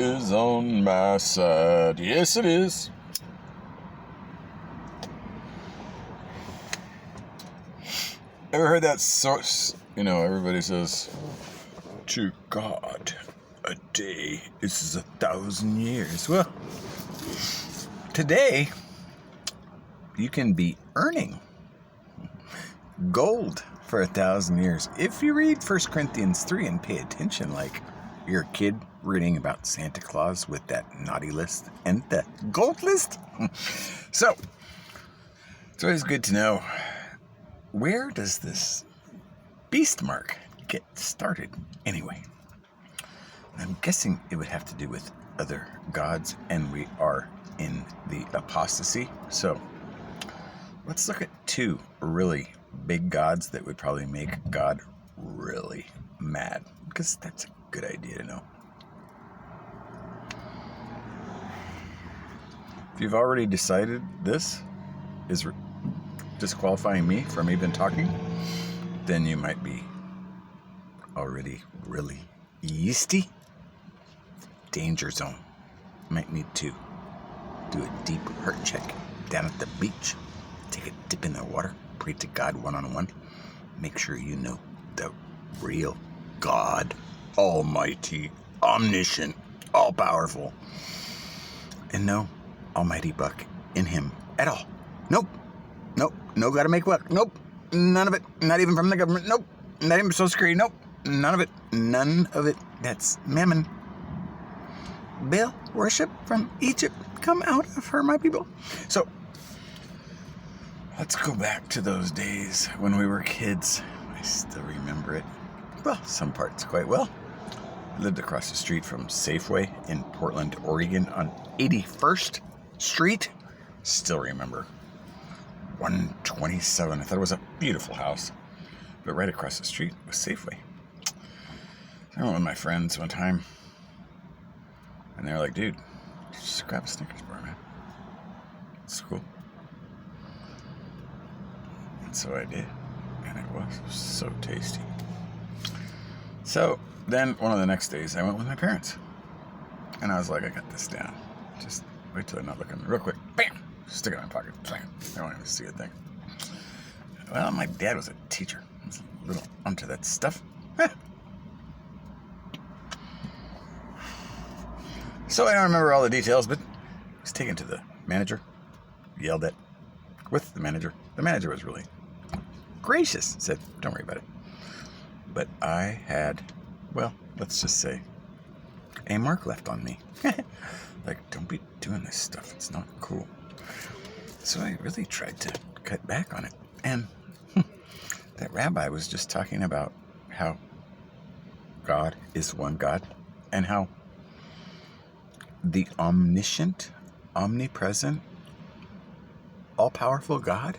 is on my side. Yes, it is. Ever heard that source? You know, everybody says, to God, a day is 1,000 years. Well, today, you can be earning gold for 1,000 years. If you read 1 Corinthians 3 and pay attention, like you're a kid reading about Santa Claus with that naughty list and the gold list. So, it's always good to know, where does this beast mark get started anyway? I'm guessing it would have to do with other gods, and we are in the apostasy. So, let's look at two really big gods that would probably make God really mad, because that's a good idea to know. If you've already decided this is disqualifying me from even talking, then you might be already really yeasty. Danger zone. Might need to do a deep heart check down at the beach. Take a dip in the water. Pray to God one-on-one. Make sure you know the real God. Almighty, omniscient, all-powerful. And no almighty buck in him at all. Nope. No gotta make buck. Nope. None of it. Not even from the government. Nope. Not even Social Security. Nope. None of it. None of it. That's mammon. Baal worship from Egypt. Come out of her, my people. So, let's go back to those days when we were kids. I still remember it. Well, some parts quite well. I lived across the street from Safeway in Portland, Oregon on 81st Street. Still remember. 127. I thought it was a beautiful house. But right across the street was Safeway. I went with my friends one time. And they were like, dude, just grab a Snickers bar, man. It's cool. And so I did. And it was so tasty. So then one of the next days, I went with my parents. And I was like, I got this down. Just wait till they're not looking. Real quick. Bam! Stick it in my pocket. Bam! They won't even see a thing. Well, my dad was a teacher. He was a little onto that stuff. So I don't remember all the details, but I was taken to the manager, yelled at with the manager. The manager was really gracious, said, don't worry about it. But I had, well, let's just say, a mark left on me. Like, don't be doing this stuff. It's not cool. So I really tried to cut back on it. And that rabbi was just talking about how God is one God, and how the omniscient, omnipresent, all-powerful God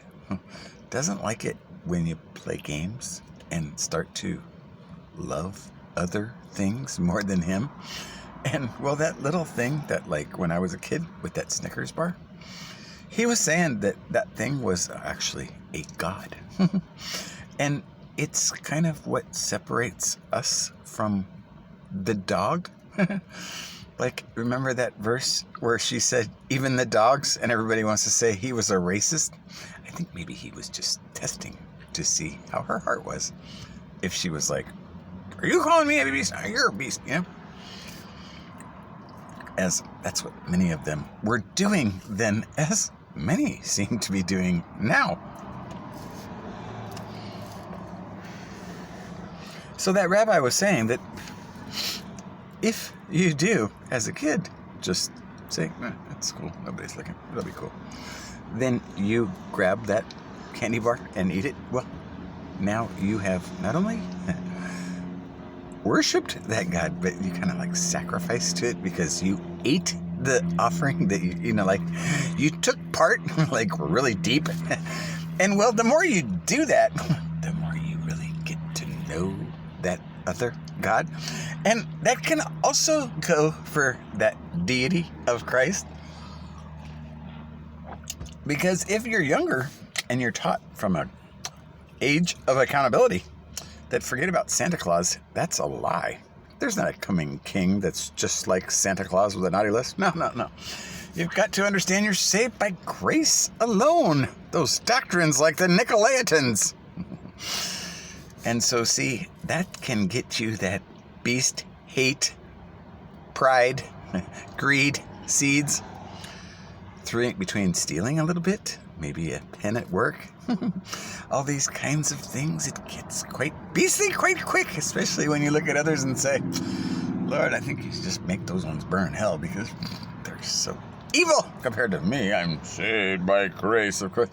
doesn't like it when you play games and start to love other things more than him. And, well, that little thing that, like, when I was a kid with that Snickers bar, he was saying that that thing was actually a god. And it's kind of what separates us from the dog. Like, remember that verse where she said, even the dogs, and everybody wants to say he was a racist? I think maybe he was just testing to see how her heart was. If she was like, are you calling me a beast? No, you're a beast, you know? As that's what many of them were doing then, as many seem to be doing now. So that rabbi was saying that if you do, as a kid, just say, that's cool, nobody's looking, it'll be cool. Then you grab that candy bar and eat it. Well, now you have not only worshipped that God, but you kind of like sacrificed to it because you ate the offering that you know, like you took part like really deep. And well, the more you do that, the more you really get to know that other God. And that can also go for that deity of Christ. Because if you're younger and you're taught from an age of accountability that forget about Santa Claus, that's a lie. There's not a coming king that's just like Santa Claus with a naughty list. No, no, no. You've got to understand you're saved by grace alone. Those doctrines like the Nicolaitans. And so, see, that can get you that beast, hate, pride, greed, seeds. Between stealing a little bit, maybe a pen at work, all these kinds of things, it gets quite beastly quite quick, especially when you look at others and say, Lord, I think you should just make those ones burn hell because they're so evil compared to me. I'm saved by grace, of course.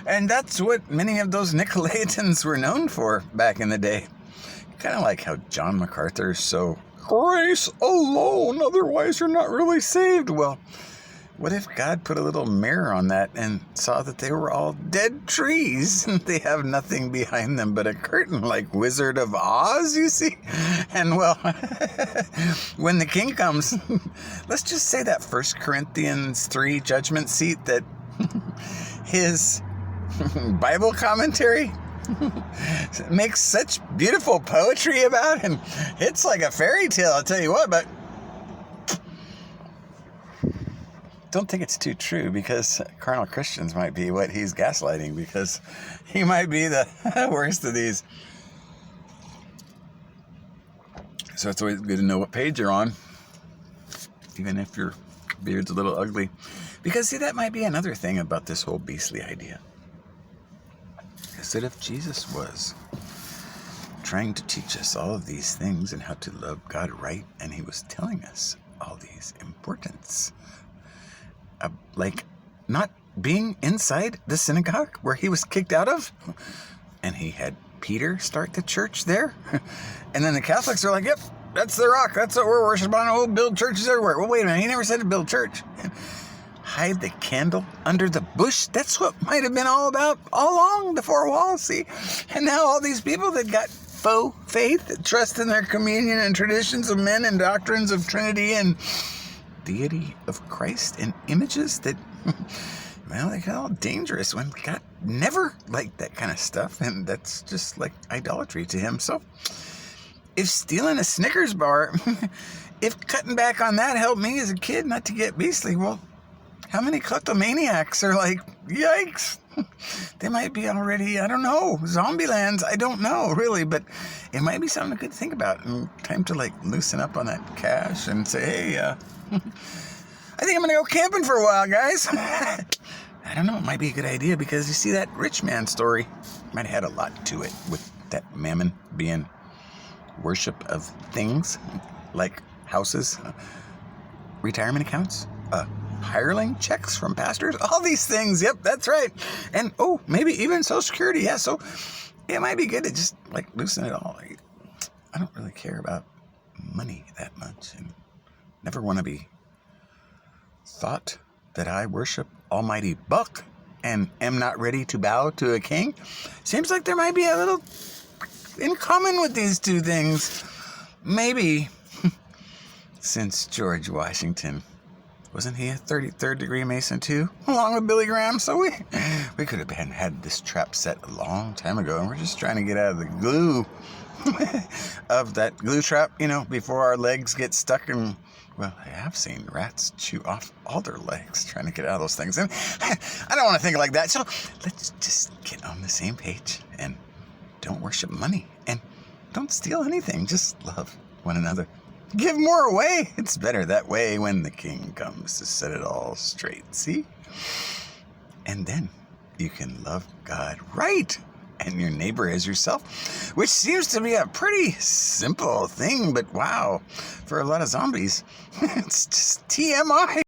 And that's what many of those Nicolaitans were known for back in the day. Kind of like how John MacArthur's so grace alone, otherwise you're not really saved. Well, what if God put a little mirror on that and saw that they were all dead trees and they have nothing behind them but a curtain like Wizard of Oz, you see? And well, when the king comes, let's just say that 1 Corinthians 3 judgment seat that his Bible commentary makes such beautiful poetry about, and it's like a fairy tale, I'll tell you what, but don't think it's too true, because carnal Christians might be what he's gaslighting, because he might be the worst of these. So it's always good to know what page you're on, even if your beard's a little ugly. Because, see, that might be another thing about this whole beastly idea. Is that if Jesus was trying to teach us all of these things and how to love God right, and he was telling us all these importance, like not being inside the synagogue where he was kicked out of, and he had Peter start the church there, and then the Catholics are like, yep, that's the rock, that's what we're worshiping on, we'll build churches everywhere. Well, wait a minute, he never said to build church. Hide the candle under the bush, that's what might have been all about all along the four walls, see? And now all these people that got faux faith, that trust in their communion and traditions of men and doctrines of Trinity and deity of Christ and images that, well, they got all dangerous when God never liked that kind of stuff, and that's just like idolatry to him. So if stealing a Snickers bar, if cutting back on that helped me as a kid not to get beastly, well, how many kleptomaniacs are like, yikes, they might be already, I don't know, zombie lands, I don't know, really, but it might be something good to think about, and time to, like, loosen up on that cash and say, hey, I think I'm going to go camping for a while, guys. I don't know, it might be a good idea, because you see that rich man story might have had a lot to it, with that mammon being worship of things, like houses, retirement accounts, hireling checks from pastors, all these things. Yep, that's right. And maybe even Social Security. Yeah, so it might be good to just like loosen it all. I don't really care about money that much, and never want to be thought that I worship Almighty Buck and am not ready to bow to a king. Seems like there might be a little in common with these two things. Maybe since George Washington, wasn't he a 33rd degree Mason too, along with Billy Graham? So we could have had this trap set a long time ago, and we're just trying to get out of the glue of that glue trap, before our legs get stuck in. Well, I have seen rats chew off all their legs trying to get out of those things, and I don't want to think like that. So let's just get on the same page and don't worship money and don't steal anything. Just love one another. Give more away. It's better that way when the king comes to set it all straight, see? And then you can love God right and your neighbor as yourself, which seems to be a pretty simple thing, but wow, for a lot of zombies, it's just TMI.